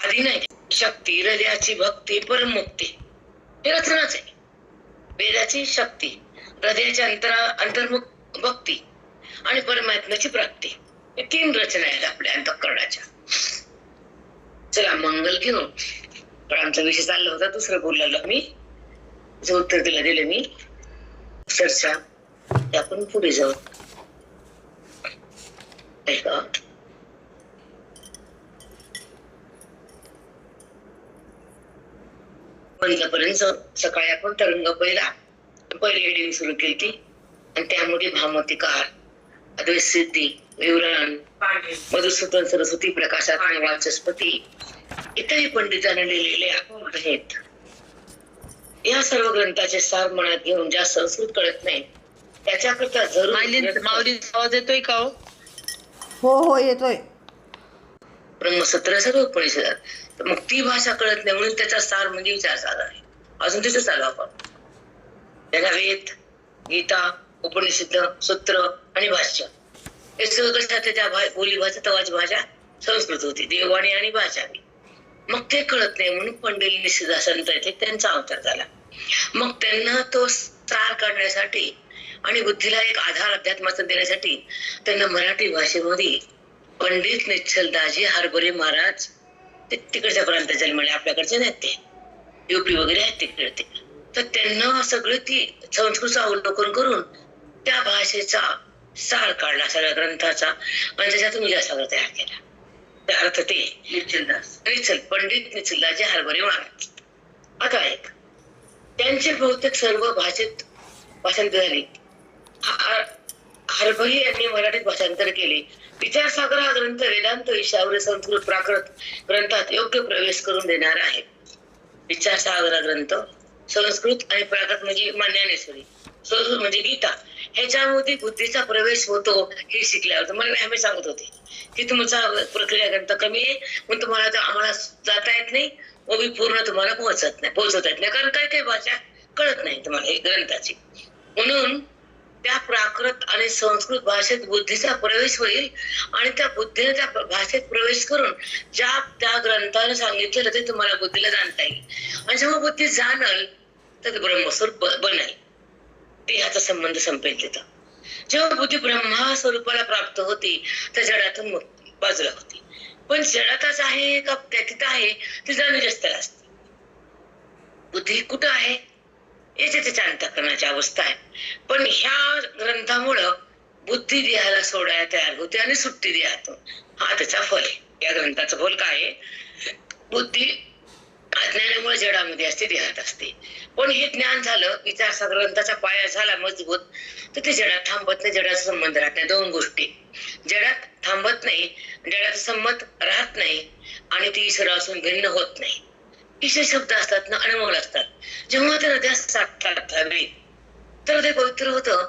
आधी नाही. शक्ती हृदयाची भक्ती परमुक्ती हे रचनाच आहे. वेदाची शक्ती, हृदयाची अंतर्मुख भक्ती आणि परमात्म्याची प्राप्ती, हे 3 रचना आहेत आपल्या अंतःकरणाच्या. चला मंगल घेऊ. पण आमचा विषय चालला होता, दुसरं बोललेलो मी, उत्तर दिलं मी. चर्चा आपण पुढे जाऊ. पर्यंत सकाळी आपण तरंग पहिली हेडिंग सुरू केली आणि त्यामध्ये भामतिकार, अद्वैत सिद्धी, विवरण, मधुसूदन सरस्वती, प्रकाशात्मक वाचस्पती इत्यादी पंडितांनी लिहिलेले आहेत. या सर्व ग्रंथाचे सार मनात घेऊन ज्या संस्कृत कळत नाही त्याच्याकरता जरूर. माऊली आवाज येतोय का? हो येतोय. ब्रह्मसूत्र सगळं उपनिषदात, तर मग ती भाषा कळत नाही म्हणून त्याचा सार म्हणजे विचार साधा आहे. अजून तिथे चालू आपण त्याला वेद, गीता, उपनिषद, सूत्र आणि भाष्य हे सगळं कसं त्याच्या बोली भाषा तवाची भाषा संस्कृत होती, देववाणी आणि भाषा. मग ते कळत नाही म्हणून पंडित संत येते त्यांचा अवतार झाला. मग त्यांना तो सार काढण्यासाठी आणि बुद्धीला एक आधार अध्यात्माचा देण्यासाठी त्यांना मराठी भाषेमध्ये पंडित निश्चलदाजी हरभरे महाराज, ते तिकडच्या प्रांतात जन्मले, आपल्याकडचे नाहीत, ते युपी वगैरे आहेत तिकडे. तर त्यांना सगळं ती संस्कृतचं अवलोकन करून त्या भाषेचा सार काढला सगळ्या ग्रंथाचा आणि त्याच्यातून विचार सगळं तयार केला. त्या अर्थ ते पंडित निश्चलदाजी हरभरे महाराज. आता एक त्यांचे बहुतेक सर्व भाषेत भाषांतर झाली. हरभरे यांनी मराठीत भाषांतर केले. विचारसागर हा ग्रंथ वेदांत विषयावर संस्कृत प्राकृत ग्रंथात योग्य प्रवेश करून देणार आहे. विचारसागर हा ग्रंथ संस्कृत आणि प्राकृत म्हणजे ज्ञानेश्वरी, संस्कृत म्हणजे गीता, ह्याच्यामध्ये बुद्धीचा प्रवेश होतो हे शिकल्यावर. मला नेहमी सांगत होते की तुमचा प्रक्रिया ग्रंथ कमी आहे म्हणून तुम्हाला आम्हाला जाता येत नाही, व पूर्ण तुम्हाला पोहोचवता येत नाही, कारण काही भाषा कळत नाही तुम्हाला ग्रंथाची. म्हणून त्या प्राकृत आणि संस्कृत भाषेत बुद्धीचा प्रवेश होईल आणि त्या बुद्धीने त्या भाषेत प्रवेश करून ज्या त्या ग्रंथाने सांगितलेलं ते तुम्हाला बुद्धीला जाणता येईल. आणि जेव्हा बुद्धी जाणल तर ब्रह्मस्वरूप बनेल. देहाचा संबंध संपेल तिथं. जेव्हा बुद्धी ब्रह्मा स्वरूपाला प्राप्त होती तर जडातून बाजूला होती. पण जडातच आहे का तिथं आहे ती जाणीव जास्त असते. बुद्धी कुठं आहे याच्या त्याच्या अंतःकरणाची अवस्था आहे. पण ह्या ग्रंथामुळं बुद्धी देहाला सोडायला तयार होते आणि सुट्टी देहातून. हा त्याचा फल आहे. या ग्रंथाचं फल काय आहे? बुद्धी अज्ञानामुळे जडामध्ये असते, देहात असते. पण हे ज्ञान झालं, विचार ग्रंथाचा पाया झाला मजबूत, तर ते जडात थांबत नाही, जडाचा संबंध राहत नाही. 2 गोष्टी, जडात थांबत नाही, जडाचा संबंध राहत नाही आणि ती ईश्वर असून भिन्न होत नाही. ईश्वर शब्द असतात ना, अनमोल असतात. जेव्हा ते हृदयात साठतात हवे तर ते पवित्र होतं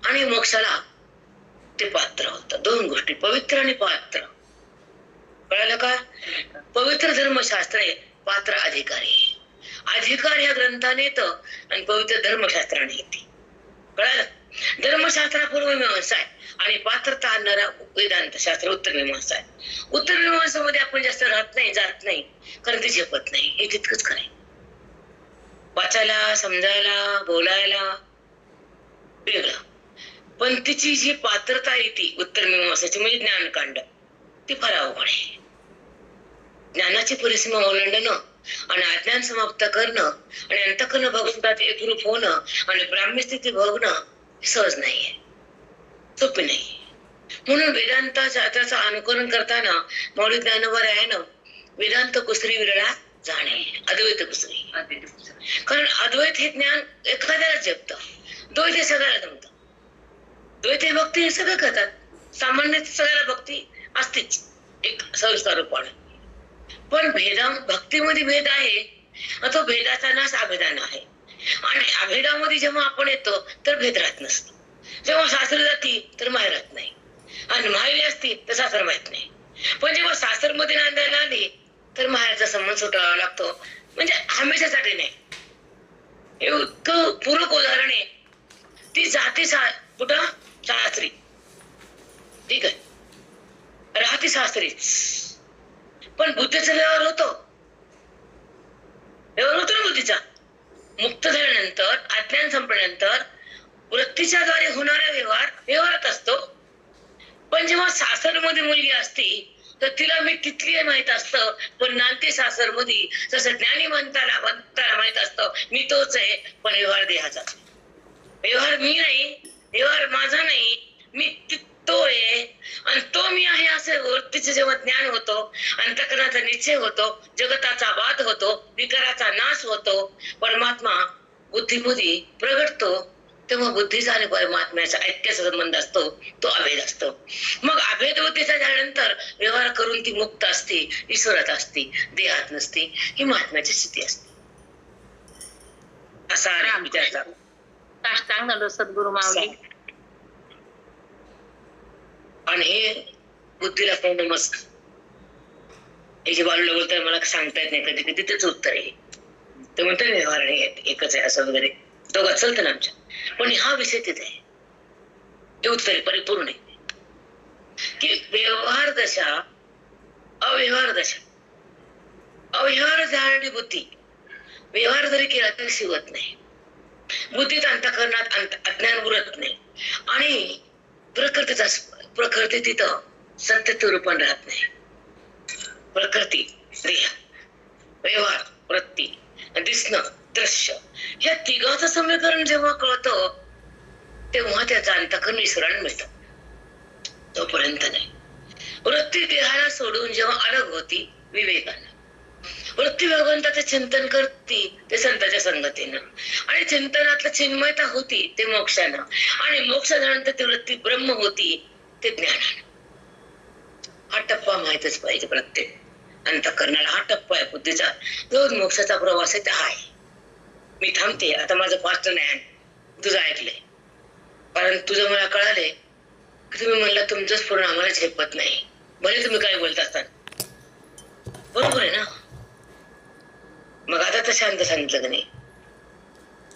आणि मोक्षाला ते पात्र होतं. 2 गोष्टी, पवित्र आणि पात्र. कळालं का? पवित्र धर्मशास्त्र आहे, पात्र अधिकारी. अधिकार ह्या ग्रंथाने येतं आणि पवित्र धर्मशास्त्राने येते. कळालं? धर्मशास्त्रापूर्व मीमांसा आहे आणि पात्रता आणणारा वेदांत शास्त्र उत्तर मीमांसा आहे. उत्तर मीमांसामध्ये आपण जास्त राहत नाही, जात नाही, कारण ते झेपत नाही. हे तितकंच खरं आहे. वाचायला, समजायला, बोलायला वेगळं, पण तिची जी पात्रता येते उत्तर मीमांसाची म्हणजे ज्ञानकांड, ती फार अवघड आहे. ज्ञानाची परिसीमा ओलांडणं आणि अज्ञान समाप्त करणं आणि अंतःकरण भगवंतात एकरूप होणं आणि ब्राह्मी स्थिती भोगणं सहज नाहीये, सोपे नाही. म्हणून वेदांताच्या त्याचं अनुकरण करताना मौलिक ज्ञानावर आहे ना, वेदांत कुसरी विरळा जाणे, अद्वैत कुसरी. कारण अद्वैत हे ज्ञान एखाद्याला जपतं, द्वैत हे सगळ्याला जमतं. द्वैत हे भक्ती हे सगळं करतात, सामान्य सगळ्याला भक्ती असतेच एक संस्कार रूपाने. पण भक्तीमध्ये भेद आहे, तो भेदाचा नाश अभेदान आहे. आणि अभेदामध्ये जेव्हा आपण येतो तर भेद राहत नसतो. जेव्हा सासर जाती तर माहेर राहत नाही आणि माहेरी असती तर सासर माहित नाही. पण जेव्हा सासर मध्ये नांदायला आली तर माहेरचा संबंध सुटावा लागतो. म्हणजे हमेशासाठी नाही. हे इतकं पूरक उदाहरण आहे. ती जाती कुठं सासरी, ठीक आहे, राहती सासरीच, पण बुद्धीचा व्यवहार होतो मुक्त झाल्यानंतर अज्ञान संपल्यानंतर वृत्तीच्या द्वारे होणारा व्यवहारात असतो. पण जेव्हा सासरमध्ये मुलगी असती तर तिला मी तिथली माहित असतं, पण नांदी सासरमध्ये जसं ज्ञानी म्हणताना माहित असतं मी तोच आहे, पण व्यवहार देहाचा. व्यवहार मी नाही, व्यवहार माझा नाही, मी तो आहे आणि तो मी आहे असं वृत्तीचं जेव्हा ज्ञान होतो, अंतःकरणाचा निश्चय होतो, जगताचा वाद होतो, विकाराचा नाश होतो, परमात्मा बुद्धीमध्ये प्रगटतो, तेव्हा बुद्धीचा आणि परमात्म्याचा ऐक्याचा संबंध असतो, तो अभेद असतो. मग अभेद बुद्धीचा झाल्यानंतर व्यवहार करून ती मुक्त असते, ईश्वरात असते, देहात नसते. ही महात्म्याची स्थिती असते. असा विचारचा साष्टांग सद्गुरु माऊली. आणि हे बुद्धीला नमस्कार. हे जे बालूला बोलतात मला सांगता येत नाही कधी कधी तेच उत्तर आहे. ते म्हणतात व्यवहार एकच आहे असं वगैरे दोघं चलतं ना आमच्या, पण हा विषय तिथे आहे. हे उत्तर आहे परिपूर्ण आहे की व्यवहार दशा, अव्यवहार दशा. अव्यवहार झालेली बुद्धी व्यवहार जरी केला तरी शिवत नाही. बुद्धीत अंतःकरणात अज्ञान उरत नाही आणि प्रकृती तिथं सत्यत्व रूपान राहत नाही. प्रकृती, देह, व्यवहार, वृत्ती, दिसणं, दृश्य या तिघाचं समीकरण जेव्हा कळतं तेव्हा त्याचा अंतःकरण ईश्वराला मिळतं. तोपर्यंत नाही. वृत्ती देहाला सोडून जेव्हा अलग होती विवेकानं, वृत्ती भगवंताचं चिंतन करती ते संतांच्या संगतीनं, आणि चिंतनातलं चिन्मयता होती ते मोक्षानं, आणि मोक्ष झाल्यानंतर ती वृत्ती ब्रह्म होती ते ज्ञानानं. हा टप्पा माहितच पाहिजे प्रत्येक अंतःकरणाला. हा टप्पा आहे बुद्धीचा, जो मोक्षाचा प्रवास आहे. हा आहे. मी थांबते आता, माझं फास्ट ज्ञान तुझं ऐकलंय, कारण तुझं मला कळालंय की तुम्ही म्हणला तुमचंच पूर्ण आम्हाला झेपत नाही, भले तुम्ही काय बोलत असताना. बरोबर आहे ना? मग आता तर शांत सांगितलं का नाही?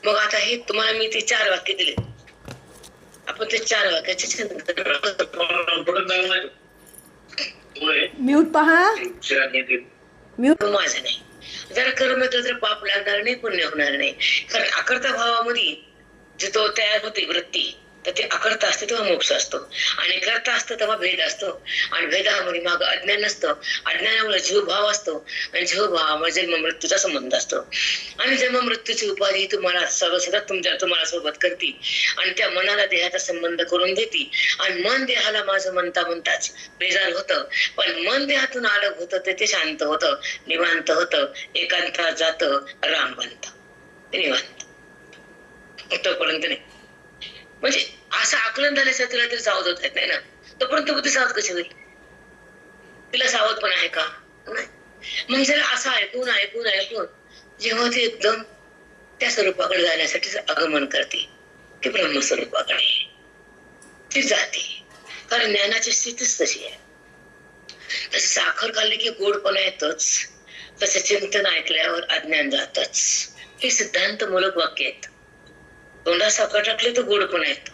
मग आता हे तुम्हाला मी ते 4 वाक्य दिले, आपण ते 4 वाक्याचे म्यूट पहा. म्यूट. माझं नाही. जर कर्म केलं तर पाप लागणार नाही, पुण्य होणार नाही. कारण अकर्ता भावामध्ये जे तो तयार होते वृत्ती, तर ते अकर्ता असते तेव्हा मोक्ष असतो, आणि करता असतो तेव्हा भेद असतो, आणि भेदामध्ये माग अज्ञान असतं, अज्ञानामुळे जीवभाव असतो, आणि जीवभावामुळे जन्म मृत्यूचा संबंध असतो. आणि जन्म मृत्यूची उपाधी तुम्हाला सर्वसदा तुम्हाला सोबत करते, आणि त्या मनाला देहाचा संबंध करून देते, आणि मन देहाला माझं म्हणताच बेजार होतं, पण मन देहातून अलग होतं ते शांत होतं, निवांत होतं, एकांतात जातं, राम बनतं निवांत. तोपर्यंत नाही. म्हणजे असं आकलन झाल्याशिवाय तिला तरी सावध होत नाही ना. तोपर्यंत बुद्धी सावध कशी होईल? तिला सावध पण आहे का? नाही. मग जरा असं ऐकून जेव्हा ती एकदम त्या स्वरूपाकडे जाण्यासाठी आगमन करते की ब्रह्मस्वरूपाकडे ती जाते, कारण ज्ञानाची स्थितीच तशी आहे. तशी साखर खाल्ली की गोडपणा येतोच, तसे चिंतन ऐकल्यावर अज्ञान जातच. हे सिद्धांतमूलक वाक्य आहेत. तोंडात साखर टाकले तर गोडपणा येतो,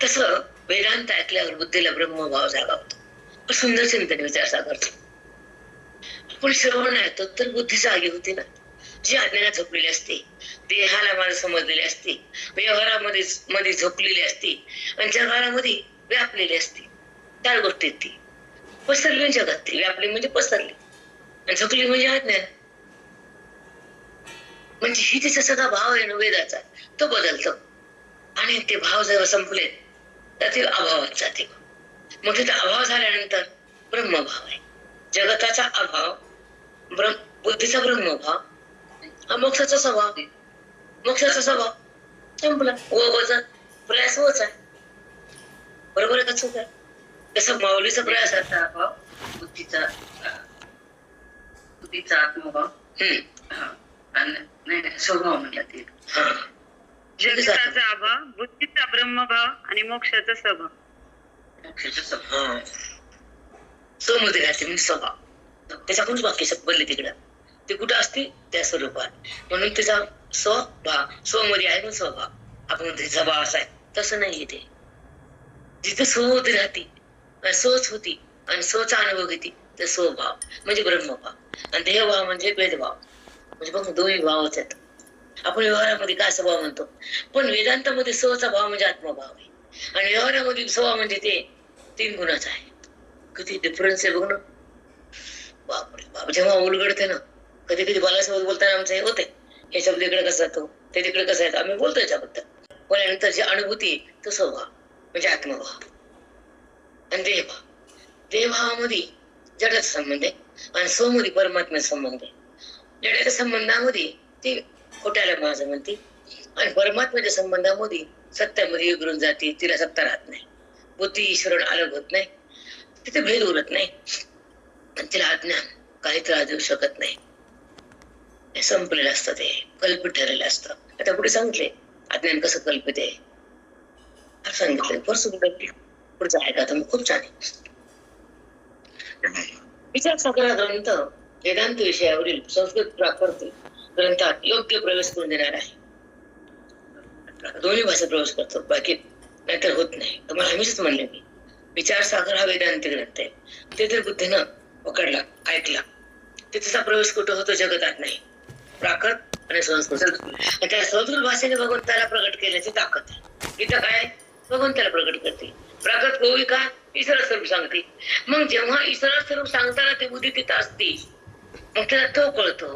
तसं वेदांत ऐकल्यावर बुद्धीला ब्रह्मभाव जागा होतो. सुंदर चिंतन विचारसागरचं. पण श्रवण येतो तर बुद्धी जागी होती ना, जी अज्ञानात झोपलेली असते, देहाला माझं समजलेली असते, व्यवहारामध्ये झोपलेली असते, आणि जगामध्ये व्यापलेली असते. 4 गोष्टीत ती पसरली जगात. ती व्यापली म्हणजे पसरली, आणि झोपली म्हणजे अज्ञान. म्हणजे ही तिचा सगळा भाव आहे ना वेदाचा, तो बदलतो, आणि ते भाव जेव्हा संपले तर ते अभावात जाते. मग तिचा अभाव झाल्यानंतर ब्रह्मभाव आहे. जगताचा अभाव, बुद्धीचा ब्रह्मभाव, हा मोक्षाचा स्वभाव. मोक्षाचा स्वभाव संपला. प्रयास होच आहे. बरोबर आहे का चूक आहे? तसं माऊलीचा प्रयास आहे. अभाव, बुद्धीचा आत्मभाव, नाही स्वभाव म्हटलं ते. जगताचा अभाव, बुद्धीचा ब्रह्मभाव आणि मोक्षाचा स्वभाव. स्वमध्ये राहते म्हणजे स्वभाव. त्याच्याकडूनच वाक्य बोलले तिकडं. ते कुठं असते? त्या स्वरूपात. म्हणून त्याचा स्वभाव स्वमध्ये आहे म्हणून स्वभाव. आपण तिचा भाव असा आहे तसं नाही. ते जिथे स्व होती राहते, सोच होती आणि सोचा अनुभव घेते, तर स्वभाव म्हणजे ब्रह्मभाव, आणि देहभाव म्हणजे भेदभाव. म्हणजे बघ 2 भावच आहेत. आपण व्यवहारामध्ये काय स्वभाव म्हणतो, पण वेदांतामध्ये स्वचा भाव म्हणजे आत्मभाव आहे, आणि व्यवहारामध्ये स्वभाव म्हणजे ते 3 गुणाचा आहे. किती डिफरन्स आहे बघ ना. बापरे बाप. जेव्हा उलगडते ना, कधी कधी बालासोबत बोलताना आमचं हे होते, हे शब्द इकडे कसा येतो, ते तिकडे कसं येतो, आम्ही बोलतो याच्याबद्दल. पण यानंतर जी अनुभूती तो स्वभाव म्हणजे आत्मभाव आणि देहभाव. देहभावामध्ये जडाचा संबंध आहे आणि स्वमध्ये परमात्म्याचा संबंध आहे. जडाच्या संबंधामध्ये ती खोट्याला माझं म्हणते, आणि परमात्म्याच्या संबंधामध्ये सत्यामध्ये विगरून जाते, तिला सत्ता राहत नाही, बुद्धी ईश्वरण अलग होत नाही, तिथे भेद उरत नाही, तिला अज्ञान काही त्रास देऊ शकत नाही. हे संपलेलं असतं, ते कल्पित ठरलेलं असतं. आता पुढे सांगितले अज्ञान कसं कल्पित आहे सांगितलं. पुढचं ऐका तुम्ही, खूप छान आहे. विचार सागर ग्रंथ वेदांत विषयावरील संस्कृत प्राकृत ग्रंथात योग्य प्रवेश करून देणार आहे. दोन्ही भाषेत प्रवेश करतो, बाकी नाहीतर होत नाही. तुम्हाला आम्हीच म्हणले की विचार सागर हा वेदांत ग्रंथ आहे. ते जर बुद्धीनं पकडला, ऐकला, ते त्याचा प्रवेश कुठं होतो, जगतात नाही, प्राकृत आणि संस्कृत. त्या संस्कृत भाषेने भगवंताला प्रकट केल्याची ताकद आहे. इथं काय भगवंताला प्रकट करते, प्राकृत गोविका ईश्वर स्वरूप सांगते. मग जेव्हा ईश्वर स्वरूप सांगताना ते बुद्धी तिथं असते, मग त्याला तो कळतो,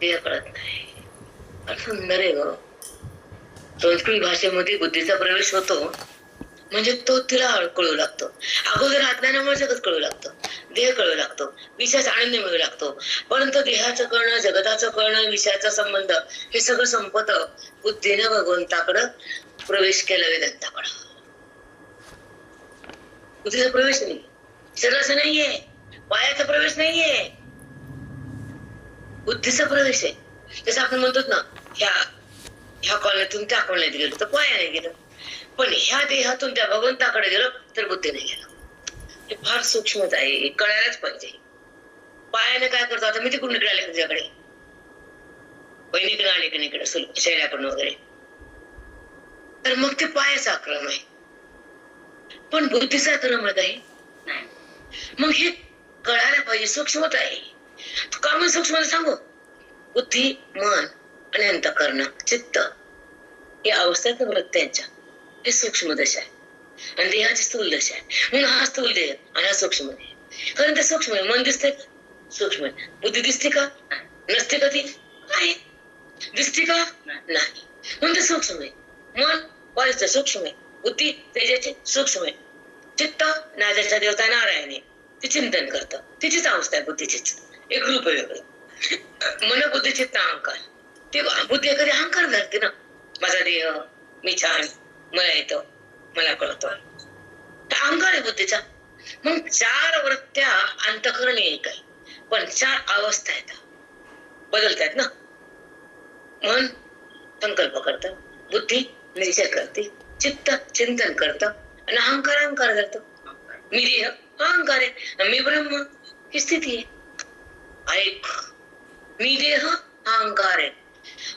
ते कळत नाही. सुंदर आहे ग. संस्कृत भाषेमध्ये बुद्धीचा प्रवेश होतो म्हणजे तो तिला कळू लागतो. अगोदर अज्ञानामुळे जगत कळू लागतं, देह कळू लागतो, विषयाचा आनंद मिळू लागतो. परंतु देहाचं कळणं, जगताचं कळणं, विषयाचा संबंध हे सगळं संपत बुद्धीनं भगवंताकडं प्रवेश केला, वेदांताकडं. बुद्धीचा प्रवेश नाही, शरीराचा नाहीये, पायाचा प्रवेश नाहीये, बुद्धीचा प्रवेश आहे. जसं आपण म्हणतो ना, ह्या कॉलनीतून त्या कॉलनीत गेलो तर पायाने गेलो, पण ह्या देहातून त्या भगवंताकडे गेलो तर बुद्धीने गेलो. हे फार सूक्ष्मता आहे, हे कळायलाच पाहिजे. पायाने काय करतो, आता मी तिकडून इकडे आले तुझ्याकडे, बहिणीकडे आले की इकडे शैल्याकडून वगैरे, तर मग ते पायाचा क्रम आहे, पण बुद्धीचा क्रम आहे नाही. मग हे कळायला पाहिजे, सूक्ष्मता आहे. का म्हणून सूक्ष्मता सांगू, बुद्धी, मन आणि अंतःकरण, चित्त, या अवस्था वृत्त्यांच्या हे सूक्ष्म दशा आहे, आणि देहाची स्थूल दशा आहे. म्हणून हा स्थूल देह आणि हा सूक्ष्म देह. कारण ते सूक्ष्म आहे. मन दिसते सूक्ष्म आहे, बुद्धी दिसते का नसते, का ती आहे, दिसते का नाही, म्हणून ते सूक्ष्म आहे. मन वायूचं सूक्ष्म आहे, बुद्धी तेजाची सूक्ष्म आहे, चित्त नाजाच्या देवता नारायण आहे, ते चिंतन करतं, तिचीच अवस्था आहे बुद्धीचीच, एक रूप आहे वेगळं. मन बुद्धी चित्त अहंकार, ते बुद्धी कधी अहंकार धरते ना, माझा देह, मी छान, मला येतं, मला कळतं, अहंकार आहे बुद्धीचा. मग 4 वृत्त्या अंतःकरण एक आहे, पण 4 अवस्था येतात, बदलतात ना. मन संकल्प करतं, बुद्धी निश्चय करते, चित्त चिंतन करतं, आणि अहंकार करतं. मी देह अहंकार आहे, मी ब्रह्म ही स्थिती आहे. ऐक, मी देह अहंकार आहे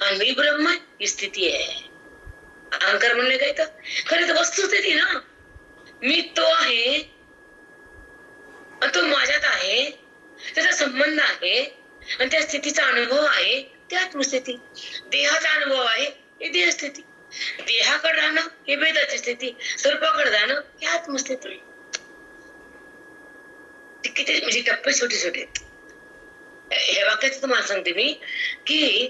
आणि मी ब्रह्म ही स्थिती आहे. अहंकार म्हणले काय तर खरं तर वस्तुस्थिती ना, मी तो आहे, तो माझ्यात आहे, त्याचा संबंध आहे, आणि त्या स्थितीचा अनुभव आहे, ती आत्मस्थिती. देहाचा अनुभव आहे, ही देहस्थिती. देहाकडे राहणं ही भेदाची स्थिती, स्वरूपाकडे जाणं ही आत्मस्थिती. किती म्हणजे टप्पे छोटे छोटे. हे वाक्याचं तुम्हाला सांगते मी की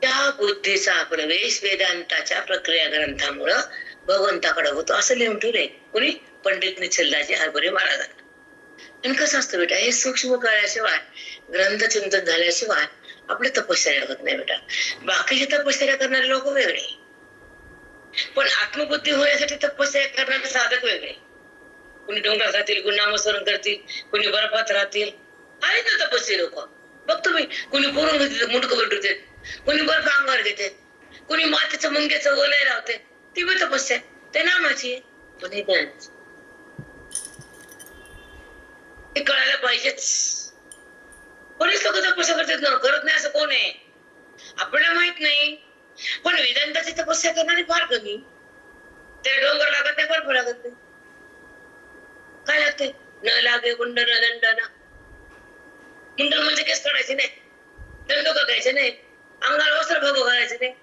त्या बुद्धीचा प्रवेश वेदांताच्या प्रक्रिया ग्रंथामुळं भगवंताकडे होतो, असं लिहून ठेवलंय कोणी, पंडित निश्चलदाजी हरभरे महाराजांना. आणि कसं असतं बेटा, हे सूक्ष्म कळल्याशिवाय, ग्रंथ चिंतन झाल्याशिवाय आपली तपश्चर्या होत नाही बेटा. बाकीचे तपश्चर्या करणारे लोक वेगळे, पण आत्मबुद्धी होण्यासाठी तपश्चर्या करणारे साधक वेगळे. कुणी डोंगरात राहतील, कुणी नामस्मरण करतील, कुणी बर्फात राहतील, आहेत ना तपस्वी लोक. बघ तुम्ही, कुणी पुरून घेते, मुंडकं भेटते, कुणी बर्फ अंगावर घेते, कुणी मातीचं मुंग्याचं ओलय लावते, ती बी तपस्या, ते नामाची आहे, पण हे ज्ञानाची. हे कळायला पाहिजेच. बरेच लोक तपस्या करतात ना, करत नाही असं कोण आहे, आपल्याला माहित नाही. पण वेदांताची तपस्या करणारी फार कमी. त्याला डोंगर लागत नाही, बर्फ लागत नाही. काय लागते, न लागे कुंडन दंडना. कुंडन म्हणजे केस काढायचे नाही, दंड बघायचे नाही, अंगाला वस्त्र भगव घालायचे नाही.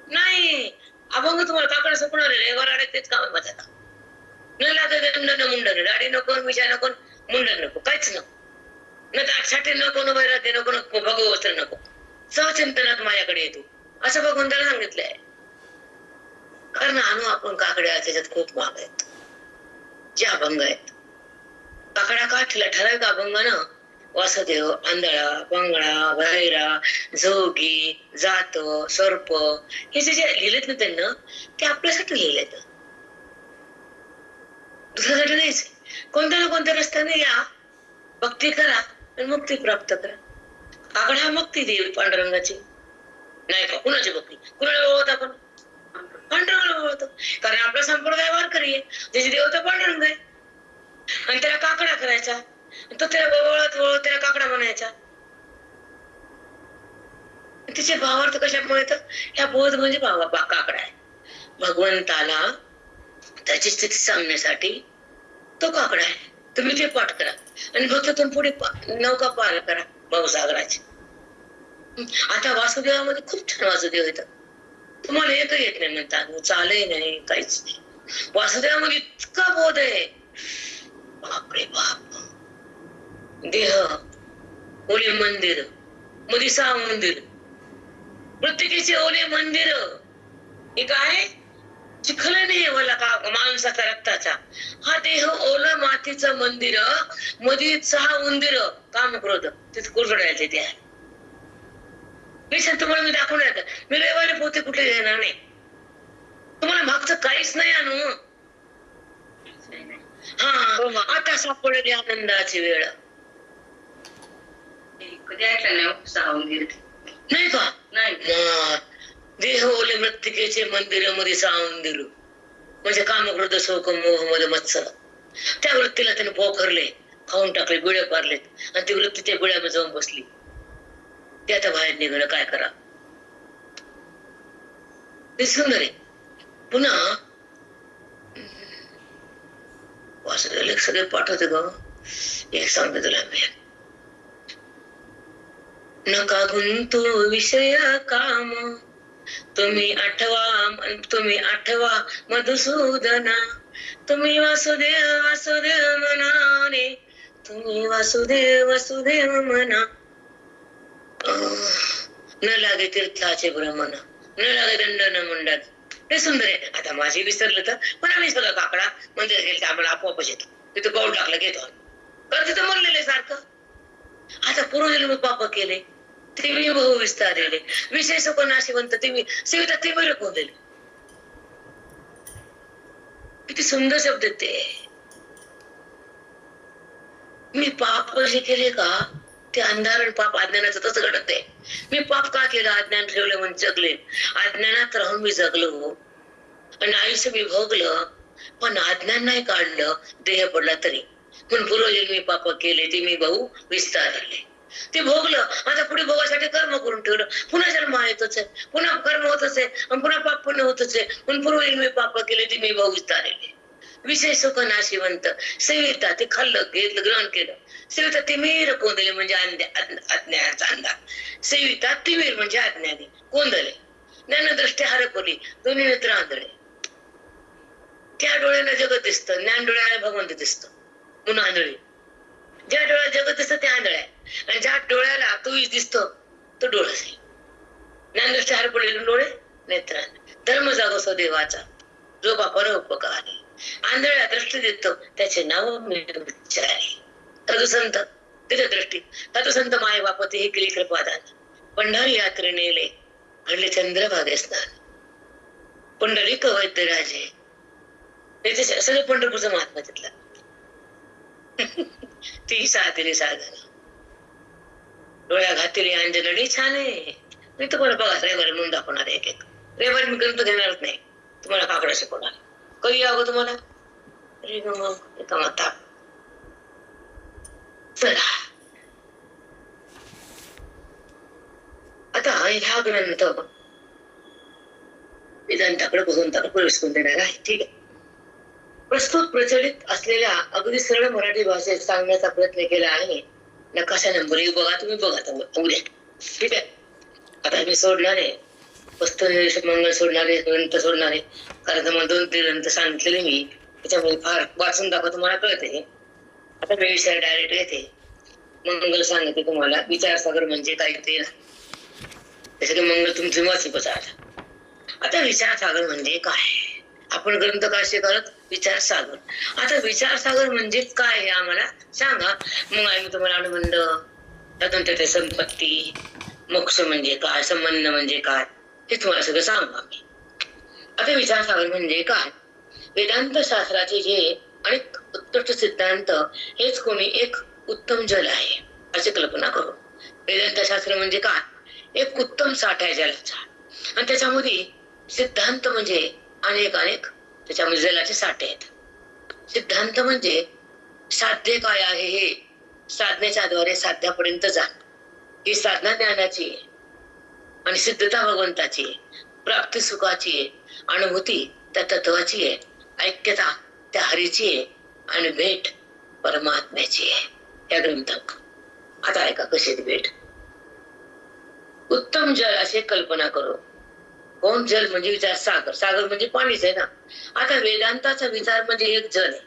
नाही, अभंग तुम्हाला काकड सपणार आहे, वराडे तेच काम आहे माझ्या. न लागे दंड न मुंडन, दाढी नको, मिशा नको, मुंडन नको, काहीच नको. न दाटसाठी नको, न वैराग्य नको, नको भगव वस्त्र नको. सहचिंतनात माझ्याकडे येतो असं भगवंताला सांगितलंय. कारण आणू आपण काकड्या त्याच्यात खूप महाग आहेत जे अभंग आहेत. काकडा काठला ठराविक अभंगानं वासुदेव, आंधळा, बंगळा, भैरा, जोगी, जात, सर्प हे जे लिहिलेत ना त्यांना, ते आपल्यासाठी लिहिलेत, दुसऱ्यासाठी नाहीच. कोणत्या ना कोणत्या रस्त्याने या, भक्ती करा आणि मुक्ती प्राप्त करा. काकड हा मुक्ती देवी पांडुरंगाची नाही का? कुणाची भक्ती? कुणाला ओळखत आपण? पांडुरंगाला ओळखतो. कारण आपला संप्रदाय वारकरी आहे, त्याची देवता पांडुरंग आहे. आणि त्याला काकडा करायचा, तो त्याला वळत वळत त्याला काकडा म्हणायचा. तिचे भावार्थ कशामुळे तर ह्या बोध म्हणजे काकडा आहे. भगवंताला त्याची स्थिती सांगण्यासाठी तो काकडा आहे. तुम्ही ते पाठ करा आणि भक्तातून पुढे नौका पार करा भावसागराची. आता वासुदेवामध्ये खूप छान वासुदेव येतात. तुम्हाला एकही येत नाही म्हणता, चालही नाही, काहीच नाही. वासुदेवामध्ये इतका बोध आहे, बापरे बाप. देह ओले मंदिर मध्ये 6 मंदिर, प्रत्येकीचे ओले मंदिर. हे काय चिखल नाही मला का माणसाचा रक्ताचा, हा देह ओलं मातीचं मंदिर मध्ये 6 उंदीर काम क्रोध तिथे कुरडायचे ते आहे. मी तुम्हाला मी दाखवून येतं. मी रविवारी पोते कुठे घेणार नाही, तुम्हाला मागचं काहीच नाही आणू. हा, आता सापडली आनंदाची वेळ. कधी ऐकलं नाही 6 उंदीर नाही का? नाही. देह ओले मृत्तिकेचे मंदिर मध्ये 6 उंदीर म्हणजे काम क्रोध शोक मोह मद मत्सर. त्या वृत्तीला त्याने पोखरले, खाऊन टाकले, बिळे पारलेत आणि ती वृत्ती त्या बिळ्यामध्ये जाऊन बसली. ते आता बाहेर निघणं काय करा. ते सुंदर आहे. पुन्हा वासुदेव सगळे पाठवते ग. एक सांगते तुला मी, नका गुंतू विषय काम, तुम्ही आठवा मधुसूदना. तुम्ही वासुदेव वासुदेव म्हणाने, तुम्ही वासुदेव वासुदेव म्हणा. न लागे तीर्थाचे भ्रमण, न लागे दंड न मुंडन. हे सुंदर आहे. आता माझी विसरलं तर पण आम्ही सगळं काकडा मंदिर गेलं आम्हाला आपोआपच येतो. तिथं पाऊल टाकलं घेतो कारण तिथं म्हणलेलं सारखं. आता पूर्वजन्मी पाप केले ते मी बहु विस्तारले, विषय सुख नाशिवंत ते मी सेविता ते मी रखून दिले. किती सुंदर शब्द ते. मी पाप जे केले का ते अंधार आणि पाप अज्ञानाचं तसं घडत आहे. मी पाप का केलं? अज्ञान ठेवलं म्हणून जगले. अज्ञानात राहून मी जगलो आणि आयुष्य मी भोगलं, पण अज्ञान नाही काढलं, देह पडला तरी. पण पूर्वजन्मी पाप केले ते मी बहु विस्तारले, ते भोगलं. आता पुढे भोगासाठी कर्म करून ठेवलं. पुन्हा जन्म येतोच आहे, पुन्हा कर्म होतच आहे आणि पुन्हा पाप पुण्य होतच आहे. पण पूर्वजन्मी पाप केले ते मी बहु विस्तारले. विषय सुख नाशिवंत सेविता ते खाल्लं घेतलं ग्रहण केलं. सेविता तिमीर कोंदले म्हणजे अज्ञानाचा अंधार. सेविता तिमीर म्हणजे अज्ञानी कोंदले. ज्ञानदृष्टी हरपली, दोन्ही नेत्र आंधळे. त्या डोळ्याला जगत दिसतं, ज्ञान डोळ्याला भगवंत दिसतं म्हणून आंधळे. ज्या डोळ्याला जगत दिसतं ते आंधळे आहे आणि ज्या डोळ्याला तो दिसतो तो डोळस आहे. ज्ञानदृष्टी हरपलेले डोळे नेत्र. धर्म जागो देवाचा जो बापर उपकार. आंधळ्या दृष्टी देतो त्याचे नाव मी विचारले. साधुसंत तिथे दृष्टी, साधुसंत माय बापती हे केली कृपादान. पंढरी यात्रे नेले घडले चंद्रभागे स्नान. पुंडलिक वैद्य राजे त्याचे सगळे पंढरपूरचं महात्मा तिथला. ती साधली साधन डोळ्या घातली अंजलडी छान आहे. मी तुम्हाला बघा रविवारी म्हणून दाखवणार एक एक. रविवारी मी ग्रंथ घेणारच नाही, तुम्हाला काकडा शिकवणार. कधी यावं तुम्हाला माता. चला आता ह्या ग्रंथ वेदांताकडे भगवंताकडे प्रवेश करून देणार आहे. ठीक आहे. प्रस्तुत प्रचलित असलेल्या अगदी सरळ मराठी भाषेत सांगण्याचा प्रयत्न केला आहे. नकाशा नंबर 1 बघा, तुम्ही बघा उद्या. ठीक आहे. आता मी सोडणार आहे वस्तू मंगल सोडणारे ग्रंथ सोडणारे, कारण तुम्हाला 2-3 ग्रंथ सांगितलेले मी, त्याच्यामध्ये फार वाचून दाखवतो तुम्हाला कळते. आता मी विषय डायरेक्ट येते. मंगल सांगते तुम्हाला विचारसागर म्हणजे काय ते, त्यासाठी मंगल तुमची वाचूकच आता. आता विचारसागर म्हणजे काय, आपण ग्रंथ काय करत विचारसागर. आता विचारसागर म्हणजे काय हे आम्हाला सांगा, मग आम्ही तुम्हाला अनुबंध, त्यातून त्याचे संपत्ती, मोक्ष म्हणजे काय, संबंध म्हणजे काय, हे तुम्हाला सगळं सांगू आम्ही. आता विचारसागर म्हणजे काय, वेदांत शास्त्राचे जे अनेक उत्कृष्ट सिद्धांत हेच कोणी एक उत्तम जल आहे अशी कल्पना करू. वेदांत शास्त्र म्हणजे काय, एक उत्तम साठा आहे जलाचा, आणि त्याच्यामध्ये सिद्धांत म्हणजे अनेक त्याच्यामध्ये जलाचे साठे आहेत. सिद्धांत म्हणजे साध्य काय आहे हे साधनेच्या द्वारे साध्यापर्यंत जा, ही साधना ज्ञानाची आहे, आणि सिद्धता भगवंताची आहे, प्राप्ती सुखाची आहे, अनुभूती त्या तत्वाची आहे, ऐक्यता त्या हरीची आहे, आणि भेट परमात्म्याची आहे या ग्रंथात. आता ऐका कशी भेट. उत्तम जल अशी कल्पना करू. कोण जल म्हणजे विचार सागर, सागर म्हणजे पाणीच आहे ना. आता वेदांताचा विचार म्हणजे एक जल आहे.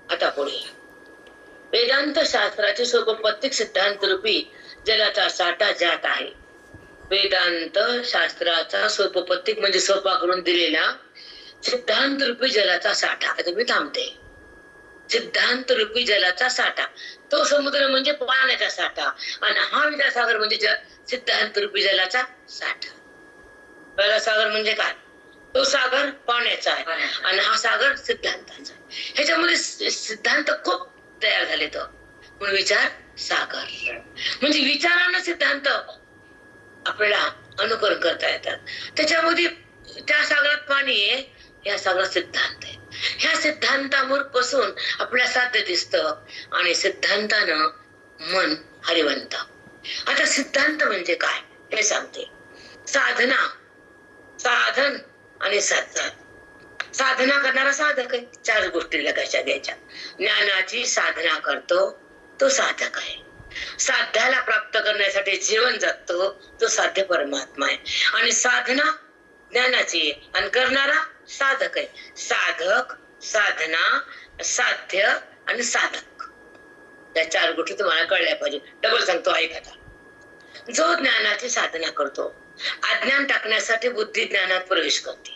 आता पुढे वेदांत शास्त्राचे सोपपत्तिक सिद्धांत रूपी जलाचा साठा ज्यात आहे. वेदांत शास्त्राचा सोपपत्तिक म्हणजे सोपा करून दिलेला सिद्धांत रूपी जलाचा साठा. आता मी थांबते. सिद्धांत रूपी जलाचा साठा, तो समुद्र म्हणजे पाण्याचा साठा, आणि हा विचारसागर म्हणजे सिद्धांत रूपी जलाचा साठा. पहिला सागर म्हणजे काय, तो सागर पाण्याचा आहे, आणि हा सागर सिद्धांताचा. ह्याच्यामध्ये सिद्धांत खूप तयार झाले, तो म्हणून विचार सागर म्हणजे विचारानं सिद्धांत आपल्याला अनुकरण करता येतात. त्याच्यामध्ये त्या सागरात पाणी आहे, या सागरात सिद्धांत आहे. ह्या सिद्धांतावर बसून आपल्याला साध्य दिसतं, आणि सिद्धांतानं मन हरिवंत. आता सिद्धांत म्हणजे काय हे सांगते. साधना, साधन आणि साधना. साधना करणारा साधक आहे. 4 गोष्टी लक्षात घ्यायच्या. ज्ञानाची साधना करतो तो साधक आहे. साध्याला प्राप्त करण्यासाठी जीवन जगतो तो साध्य परमात्मा आहे, आणि साधना ज्ञानाची आहे, आणि करणारा साधक आहे. साधक, साधना, साध्य आणि साधक, या 4 गोष्टी तुम्हाला कळल्या पाहिजे. डबल सांगतो ऐका. जो ज्ञानाची साधना करतो, अज्ञान टाकण्यासाठी बुद्धी ज्ञानात प्रवेश करते.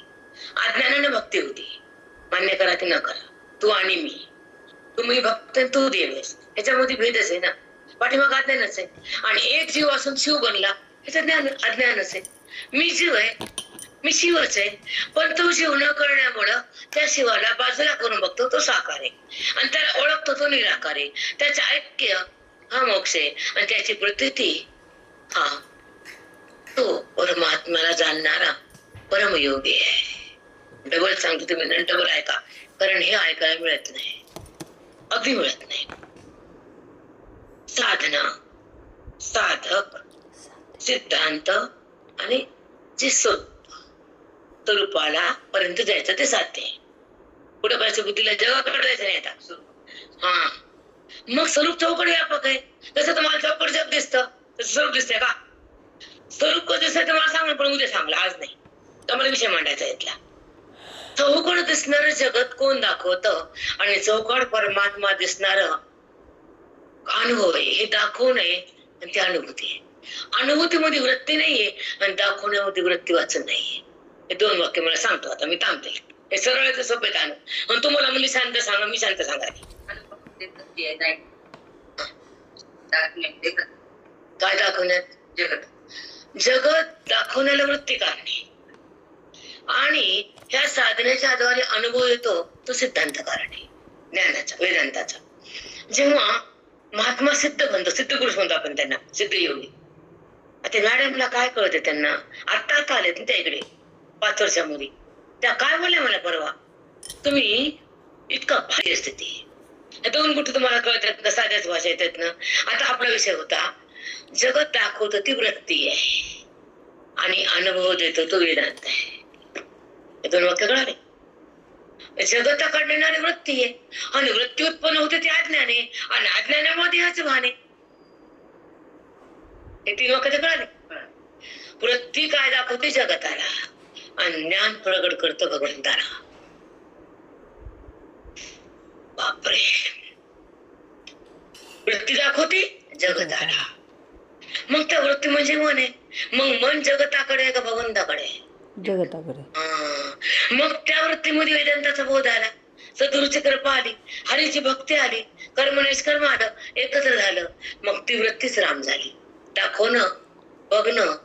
अज्ञानाने भक्ती होती, मान्य करा की न करा, तू आणि मी, तुम्ही भक्त तू देव आहेस, ह्याच्यामध्ये भेदच आहे ना. पाठीमाग अज्ञानच आहे, आणि एक जीव असून शिव बनला ह्याचं ज्ञान अज्ञानच आहे. मी जीव आहे, मी शिवच आहे, पण तो जीव न करण्यामुळं त्या शिवाला बाजूला करून बघतो तो साकार आहे, आणि त्याला ओळखतो तो निराकार आहे. त्याचं ऐक्य हा मोक्ष आहे, आणि त्याची प्रतीती हा तो परमात्म्याला जाणणारा परमयोगी आहे. डबल सांगतो, तुम्ही डबल ऐका, कारण हे ऐकायला मिळत नाही, अगदी मिळत नाही. साधना, साधक, सिद्धांत आणि जे स्वरूपाला पर्यंत जायचं ते साध्य आहे. पुढे करायचं बुद्धीला जगाकडे जायचं नाही. आता हा मग स्वरूप चौकड व्यापक आहे. जसं तुम्हाला चौकड जग दिसतं तसं स्वरूप दिसतंय का? स्वरूप कसं दिसतंय तुम्हाला सांगणार, पण उद्या सांगला, आज नाही. तुम्हाला विषय मांडायचा इथला. चौकड दिसणार जगत कोण दाखवतं, आणि चौकड परमात्मा दिसणार अनुभव आहे, हे दाखवू नये, आणि ती अनुभूती आहे. अनुभूतीमध्ये वृत्ती नाहीये, आणि दाखवण्यामध्ये वृत्ती वाचन नाहीये. हे 2 वाक्य मला सांगतो. आता मी थांबते. हे सरळ सोपे ताण, आणि तुम्हाला म्हणजे शांत सांगा, मी शांत सांगायला काय दाखवण्यात, जगत जगत दाखवण्याला वृत्ती काढणे, आणि ह्या साधनेच्या द्वारे अनुभव येतो तो सिद्धांत कारणे ज्ञानाचा, वेदांताचा. जेव्हा महात्मा सिद्ध बनतो, सिद्ध पुरुष म्हणतो आपण त्यांना, सिद्ध योगी. आता मॅडमला काय कळते, त्यांना आता आलेत ना त्या इकडे 5 वर्षामध्ये, त्या काय बोलल्या मला परवा, तुम्ही इतका भारी असते ती. 2 गोष्टी तुम्हाला कळतात ना, साध्याच भाषा येतात ना. आता आपला विषय होता जगत दाखवतो ती वृत्ती आहे, आणि अनुभव देतो तो वेदांत आहे. हे 2 वाक्य कळाले. जगताकडे येणारी वृत्ती आहे, आणि वृत्ती उत्पन्न होते ते अज्ञान आहे, आणि अज्ञानामध्ये ह्याच भान आहे. हे 3 वाक्य कळाले. वृत्ती काय दाखवते जगताला आणि ज्ञान प्रगट करतं भगवंताला. बापरे, वृत्ती दाखवते जगताला. मग त्या वृत्ती म्हणजे मन आहे. मग मन जगताकडे आहे का भगवंताकडे? जगताकडे. मग त्या वृत्तीमध्ये वेदांताचा बोध आला, सद्गुरूची कृपा आली, हरीची भक्ती आली, कर्म निष्कर्म आलं, एकत्र झालं. मग ती वृत्तीच राम झाली. दाखवणं, बघणं,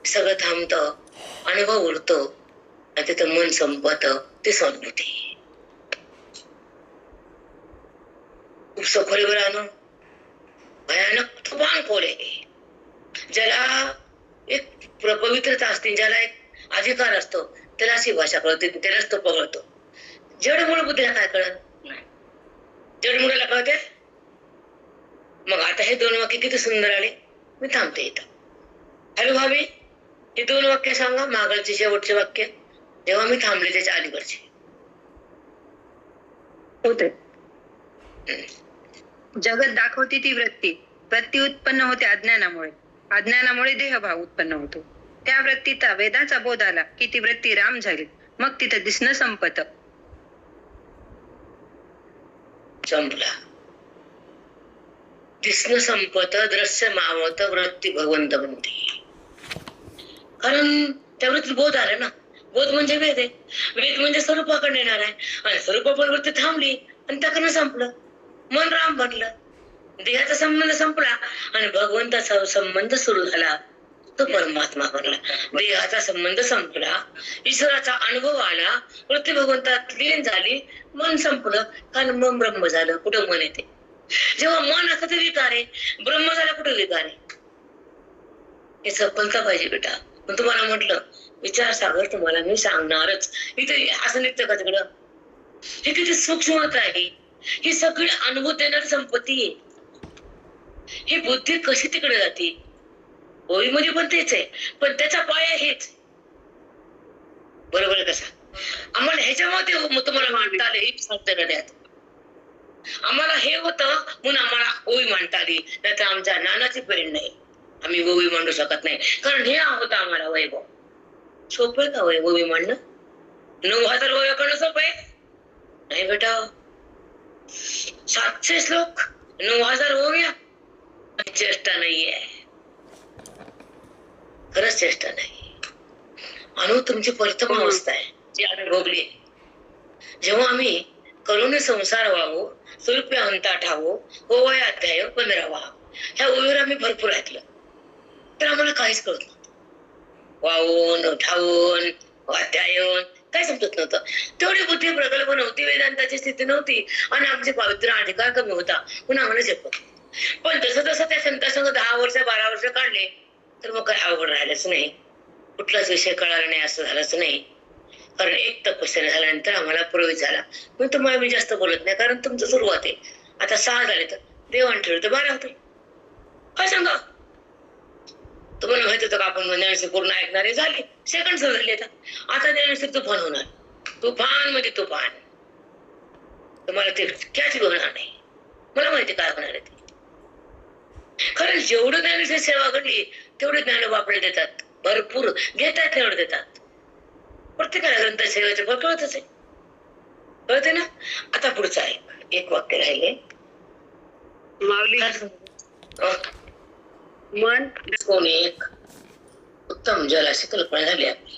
सगळं थांबतं, अनुभव उरतो आणि तिथं मन संपत. ती सद्बुद्धी. खूप सखोलीवर आणून भयानक तुफान खोल आहे. ज्याला एक पवित्रता असते, ज्याला एक अधिकार असतो, त्याला अशी भाषा कळते, त्यालाच तो पगळतो. जडमूळ बुद्धीला काय कळत नाही. जडमुळाला कळते. मग आता हे 2 वाक्य किती सुंदर आले. मी थांबते इथं. हॅलो भाभी, हे 2 वाक्य सांगा, मागलचे शेवटचे वाक्य, जेव्हा मी थांबले त्याच्या अलीकडचे. होते. जगत दाखवते ती वृत्ती. वृत्ती उत्पन्न होते अज्ञानामुळे. अज्ञानामुळे देहभाव उत्पन्न होतो. त्या वृत्तीचा वेदाचा बोध आला की ती वृत्ती राम झाली. मग तिथं दिसणं संपत. संपला. दिसणं संपत, दृश्य मावत, वृत्ती भगवंत बनते. कारण त्या वृत्तीत बोध आला ना. बोध म्हणजे वेद आहे. वेद म्हणजे स्वरूपाकडे येणार आहे आणि स्वरूपाकडे वृत्ती थांबली आणि त्याकडनं संपलं. मन राम बनलं. देहाचा संबंध संपला आणि भगवंताचा संबंध सुरू झाला. तो परमात्मा बनला. देहाचा संबंध संपला, ईश्वराचा अनुभव आला, वृत्ती भगवंतात लीन झाली, मन संपलं. कारण मन ब्रह्म झालं. कुठं मन येते? जेव्हा मन असतं ते विकार आहे, ब्रह्म झाला कुठं विकार आहे? हे सफलता पाहिजे बेटा. पण तुम्हाला म्हटलं विचार सागर तुम्हाला मी सांगणारच. इथे असं निघतं का तिकडं? हे किती सूक्ष्मता आहे. ही सगळी अनुभव देणारी संपत्ती आहे. ही बुद्धी कशी तिकडे जाते? ओळीमध्ये पण तेच आहे, पण त्याचा पाया हेच. बरोबर कसा? आम्हाला ह्याच्यामध्ये तुम्हाला मांडता आलं हे सांगतं का त्यात? आम्हाला हे होतं म्हणून आम्हाला ओळी मांडता आली, नाहीतर आमच्या ज्ञानाची पेरण नाही. आम्ही ओळी मांडू शकत नाही, कारण हे होतं आम्हाला वैभव. सोपं आहे का वैभवी मांडणं? 9,000 ओव्या करणं सोपं आहे? नाही बेटा. 700 श्लोक, 9,000 ओव्या, चेष्टा नाहीये. खरंच चेष्टा नाही. अनु तुमची प्रथम अवस्था आहे जी आम्ही भोगली. जेव्हा आम्ही करुणे संसार व्हावो, स्वरूपे अंता ठावो, ओवया अध्याय 15वा, ह्या ओवीवर आम्ही भरपूर ऐकलं, तर आम्हाला काहीच कळत नव्हतं. वाहून ठावून अध्यायन काय समजत नव्हतं. तेवढी बुद्धी प्रकल्प नव्हती, वेदांताची स्थिती नव्हती आणि आमचे पवित्र अधिकार कमी होता म्हणून आम्हाला झेपत. पण जसं जसं त्या संतासंग 10 वर्ष 12 वर्ष काढले तर मग काही अवघड राहिलंच नाही. कुठलाच विषय कळाला नाही असं झालंच नाही. कारण एक तपस्या झाल्यानंतर आम्हाला प्रवेश झाला. पण तुम्हाला मी जास्त बोलत नाही, कारण तुमचं सुरुवात आहे. आता 6 झाले तर देवाण ठेवलं तर 12 होतील. काय सांगा? तुम्हाला माहित होतं का आपण ज्ञानेश्वर पूर्ण ऐकणारे झाले, सेकंड सुरू झाले. आता ज्ञानेश्वर तुफान होणार. तुफान म्हणजे तुफान. तुम्हाला ते कॅच होणार नाही. मला माहिती काय होणार आहे ते. खरं जेवढं ज्ञानेश्वर सेवा घडली तेवढे ज्ञान आपल्याला देतात. भरपूर घेतात तेवढं देतात. प्रत्येकाला ग्रंथ सेवेचं फळ कळतच आहे. कळते ना? आता पुढचं एक वाक्य राहिले. माऊली मन कोणी एक उत्तम जलाची कल्पना झाली आपली.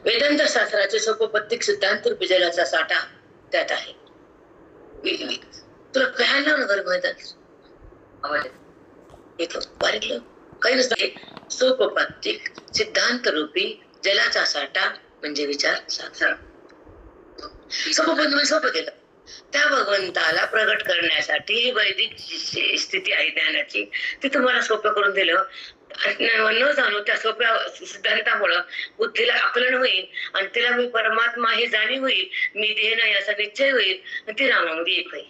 वेदांत शास्त्राचे सोपपत्तिक सिद्धांत रूपी जलाचा साठा त्यात आहे. तुला कळायला ना गर्भ येतो बारीक काही नसतं. सोपपत्तिक सिद्धांत रूपी जलाचा साठा म्हणजे विचार सागर. सोपपद म्हणजे सोपं केलं. त्या भगवंताला प्रगट करण्यासाठी वैदिक स्थिती आहे ज्ञानाची, ती तुम्हाला सोपं करून दिलं. न जाणू त्या सोप्या सिद्धांतामुळं बुद्धीला आकलन होईल आणि तिला मी परमात्मा ही जाणीव होईल, मी देह नाही असा निश्चय होईल आणि ती रामामध्ये एक होईल.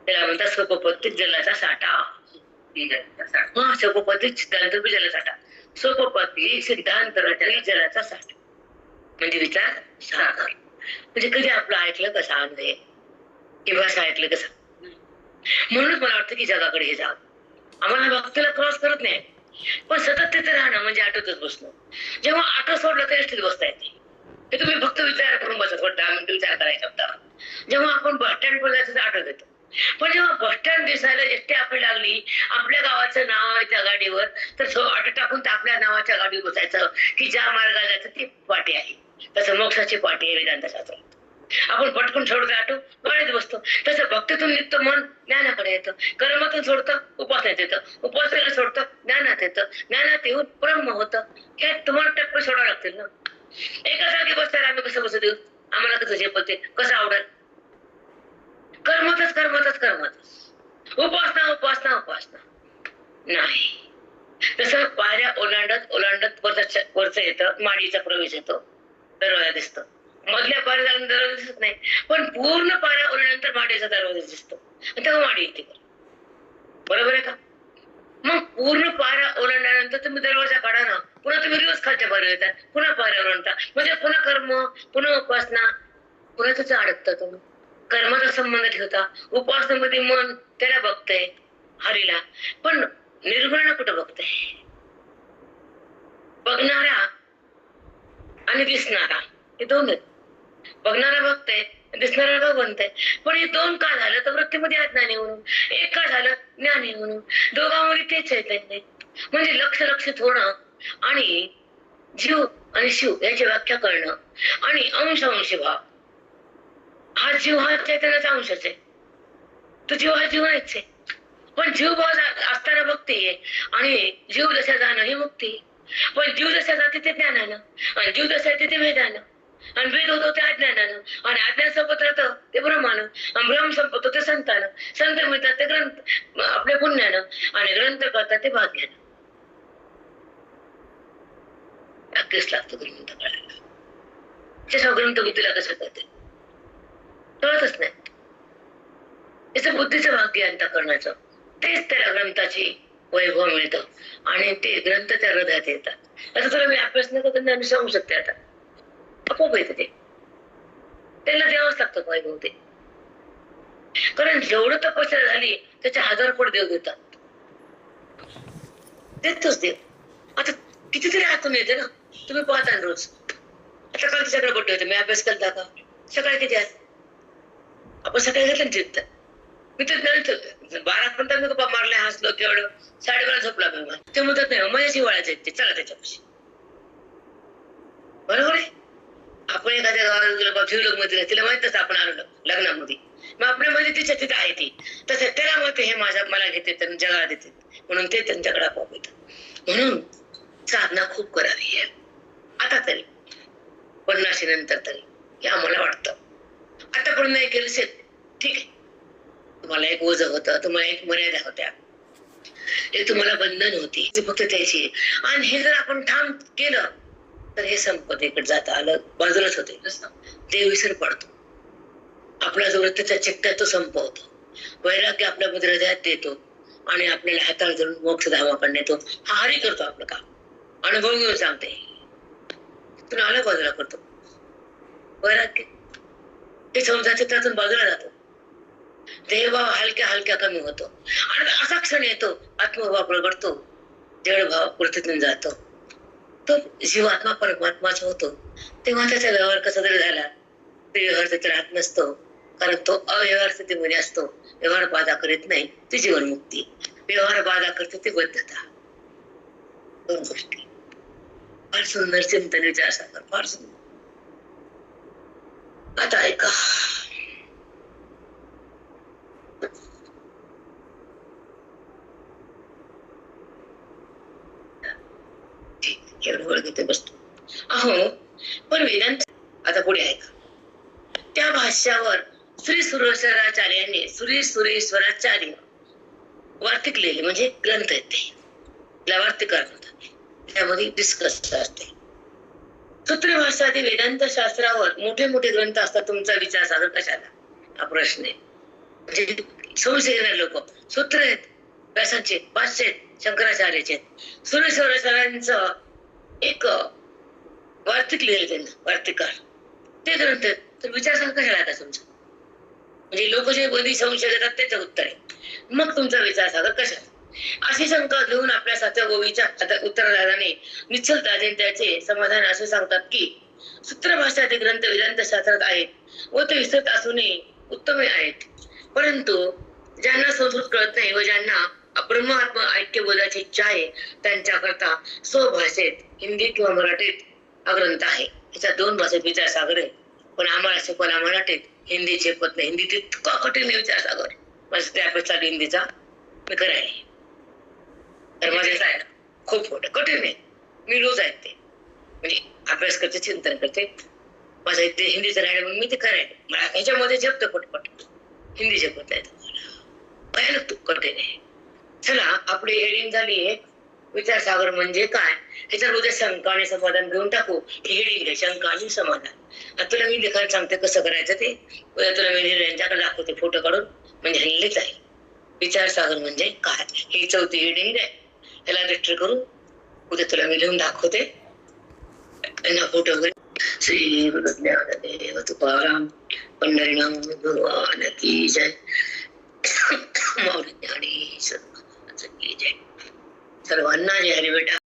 त्याला म्हणतात सोपपत्तिक जलाचा साठा. सोपपत्तिक सिद्धांत रूपी जलाचा साठा. सोपपत्तिक सिद्धांत जलाचा साठा म्हणजे विचार सागर. म्हणजे कधी आपलं ऐकलं कसं अनुभव किंवा असं ऐकलं कसं. म्हणूनच मला वाटतं की जगाकडे हे जावं. आम्हाला भक्तीला क्रॉस करत नाही, पण सतत तिथे राहणं म्हणजे ऑटोतच बसणं. जेव्हा ऑटो सोडलं तर एसटीत बसता येते. हे तुम्ही फक्त विचार करून बसत 10 मिनिटं विचार करायचा होता. जेव्हा आपण बस स्टँड वर जायचं ऑटो येतो, पण जेव्हा बस स्टँड दिसायला एसटी आपली लागली, आपल्या गावाचं नाव आहे त्या गाडीवर, तर ऑटो टाकून तर आपल्या नावाच्या गाडीवर बसायचं की ज्या मार्गाला जायचं ती पाटी आहे. तसं मोक्षाची पाटी आहे वेदांत शास्त्रात. आपण पटकन सोडतो ऑटो, गाडीत बसतो. तसं भक्तीतून निघतं मन ज्ञानाकडे येतं, कर्मातून सोडतं उपासनेत येतं, उपासनेला सोडतं ज्ञानात येतं, ज्ञानात येऊन ब्रह्म होतं. हे तुम्हाला टप्पे सोडावे लागतील ना. एका जागी बसताना आम्ही कसं बसू देऊ, आम्हाला कसं झेपते, कसं आवडेल? कर्मातच कर्मातच कर्मातच उपासना उपासना उपासना नाही. तसं पायऱ्या ओलांडत ओलांडत वरचं येतं, माडीचा प्रवेश येतो, दरवाजा दिसतो. मधल्या पायऱ्या दरवाजा दिसत नाही, पण पूर्ण पायऱ्या ओलांडल्यानंतर माडीचा दरवाजा दिसतो, तेव्हा माडी येते. बरोबर आहे का? मग पूर्ण पायऱ्या ओलांडल्यानंतर तुम्ही दरवाजा काढा ना, पुन्हा तुम्ही दिवस खालच्या पायऱ्या येतात, पुन्हा पायऱ्या ओलांडता, म्हणजे पुन्हा कर्म, पुन्हा उपासना, पुन्हा त्याचं अडकता तुम्ही. कर्माचा संबंध ठेवता, उपासनेमध्ये मन त्याला बघतंय हरीला, पण निर्गुणाला कुठं बघतंय? बघणारा आणि दिसणारा हे दोन आहेत. बघणारा बघतंय, दिसणारा भगवंतय. पण हे दोन का झालं तर वृत्तीमध्ये अज्ञानी म्हणून, एक का झालं ज्ञानी म्हणून. दोघांमध्ये तेच चैतन्य. म्हणजे लक्ष लक्षित होणं आणि जीव आणि शिव याची व्याख्या करणं आणि अंश अंशी भाव. हा जीव हा चैतन्याचा अंशच आहे, तो जीव हा जीव नाहीच आहे. पण जीव भाव असताना भक्ती आहे आणि जीव जशा जाणं ही मुक्ती. पण जीव जशा जाते ते ज्ञानानं, आणि जीव जशा येते ते वेदानं, आणि वेद होतो ते अज्ञानानं, आणि अज्ञान संपत राहतं ते ब्रह्मानं, आणि ब्रह्म संपतो ते संतानं, संत मिळतात ते ग्रंथ आपल्या पुण्यानं, आणि ग्रंथ करतात ते भाग्यानं. नक्कीच लागतो ग्रंथ कळायला. त्याच्या ग्रंथ बुद्धीला कसं कळते कळतच नाही. त्याचं बुद्धीचं भाग्य अंतःकरणाचं, तेच त्याला ग्रंथाची वैभव मिळतं आणि ते ग्रंथ त्या हृदयात येतात. असं तुला मी अभ्यास न करताना आम्ही सांगू शकते. आता आपोआप येते ते, त्याला द्यावंच लागतं वैभव ते. कारण जेवढं तपस्या झाली त्याच्या 1000 पट देव देतात, देतोच देव. आता कितीतरी आतून येते ना, तुम्ही पाहता रोज. आता काल सगळं पट्ट होते, मी अभ्यास करता का सकाळी किती आहे आपण सकाळी घेतलं चित्त. मी तर 12 पर्यंत मी गप्पा मारल्या, हसलो केवढं, 12:30 झोपला मी. ते म्हणतात नाही माझ्याशी वळायचं ते, चला त्याच्यापाशी. बरोबर आहे. आपण एखाद्या गावाला फिरलो मध्ये, तिला माहितच आपण आलो लग्नामध्ये, मग आपल्यामध्ये तिच्या तिथे आहे ती, तसं त्याला म्हणते हे मला घेते जगाला देते, म्हणून ते त्यांच्याकडे आपोआप येतात. म्हणून साधना खूप करावी आहे आता तरी, 50 नंतर तरी, हे आम्हाला वाटतं. आतापर्यंत नाही केलं ठीक आहे, तुम्हाला एक ओझं होतं, तुम्हाला एक मर्यादा होत्या, एक तुम्हाला बंधन होती, फक्त त्याची. आणि हे जर आपण ठाम केलं तर हे संपत्तीकडे जाता आलं, बाजूलाच होते. देव विसर पडतो, आपला जो वृत्तीचा चिट्टा तो संपवतो, वैराग्य आपल्या हृदयात देतो आणि आपल्याला हाताला धरून मोक्ष धामाकडे नेतो. हा हरी करतो आपलं काम, अनुभव घेऊन सांगते, तुला आलं बाजूला करतो. वैराग्य ते संसार चित्रातून बाजूला जातो, देहभाव हलक्या हलक्या कमी होतो, आणि असा क्षण येतो आत्मभाव प्रगटतो, जडभाव वृत्तीतून जातो, तो जीवात्मा परमात्माचा होतो. तेव्हा त्याचा व्यवहार कसा तरी झाला ते व्यवहार त्याचा राहत नसतो, कारण तो अव्यवहार स्थितीमध्ये असतो. व्यवहार बाधा करीत नाही ती जीवनमुक्ती, व्यवहार बाधा करते ती बद्धता. दोन गोष्टी फार सुंदर चिंतन विचार सागर, फार सुंदर. आता ऐका, एवढं घेते बसतो. अहो पण वेदांत आता पुढे ऐका. त्या भाष्यावर श्री सुरेश्वराचार्यांनी सुरेश्वराचार्य वार्तिक लिहिले, म्हणजे ग्रंथ येते वार्तिक करतात, त्यामध्ये डिस्कस असते. सूत्रभाष्यातील वेदांत शास्त्रावर मोठे मोठे ग्रंथ असतात, तुमचा विचार सागर कशाला हा प्रश्न आहे. म्हणजे संशय घेणारे लोक सूत्र आहेत, व्यासांचे भाष्य आहेत, शंकराचार्याचे. सुरेश्वराचार्यांचं एक वार्तिक लिहिले त्यांना, वार्तिकार ते ग्रंथ. तर विचार सांग कशाला आता तुमचा, म्हणजे लोक जे बधी संशय देतात त्याचं उत्तर आहे. मग तुमचा विचार सागर कशाला. अशी शंका घेऊन आपल्या साथ्या गोवीच्या उत्तरदाराने निश्चल दाजे त्याचे समाधान असे सांगतात की सूत्रभाष्याचे ग्रंथ वेदांत शास्त्रात आहेत व ते विस्तृत असूनही उत्तम आहेत, परंतु ज्यांना संस्कृत कळत नाही व ज्यांना ब्रह्मात्म ऐक्यबोधाची इच्छा आहे त्यांच्याकरता स्वभाषेत हिंदी किंवा मराठीत हा ग्रंथ आहे. याच्या 2 भाषेत विचारसागर आहे, पण आम्हाला शिकवायला मराठीत, हिंदी शिकवत नाही. हिंदीत इतका कठीण विचारसागर माझं त्यापेक्षा हिंदीचा मी करायला तर माझ्या आहे खूप मोठं कठीण आहे. मी रोज ऐकते, म्हणजे अभ्यास करते, चिंतन करते. माझं इथे हिंदीचं राहिलं म्हणून मी ते करायला मला ह्याच्यामध्ये जपतं पटपट. हिंदी जपत नाही भयानक तू कठीण आहे. चला, आपली हेडिंग झाली आहे विचारसागर म्हणजे काय. ह्याच्यावर उद्या शंका आणि समाधान घेऊन टाकू. ही हेडिंग आहे, शंका आणि समाधान. आता तुला मी लिखाण सांगते कसं करायचं ते. उद्या तुला मी यांच्याकडे दाखवते फोटो काढून, म्हणजे हल्लीच आहे विचारसागर म्हणजे काय. ही 4थी हेडिंग आहे. ह्याला रजिस्टर करून उद्या तुला मी लिहून दाखवते फोटो वगैरे. श्री गुरुज्ञानदेव तुकाराम पंढरीनाम भगवान की जय. मौर्य ज्ञानेश्वर की जय. सर्वांना जय हरी बेटा.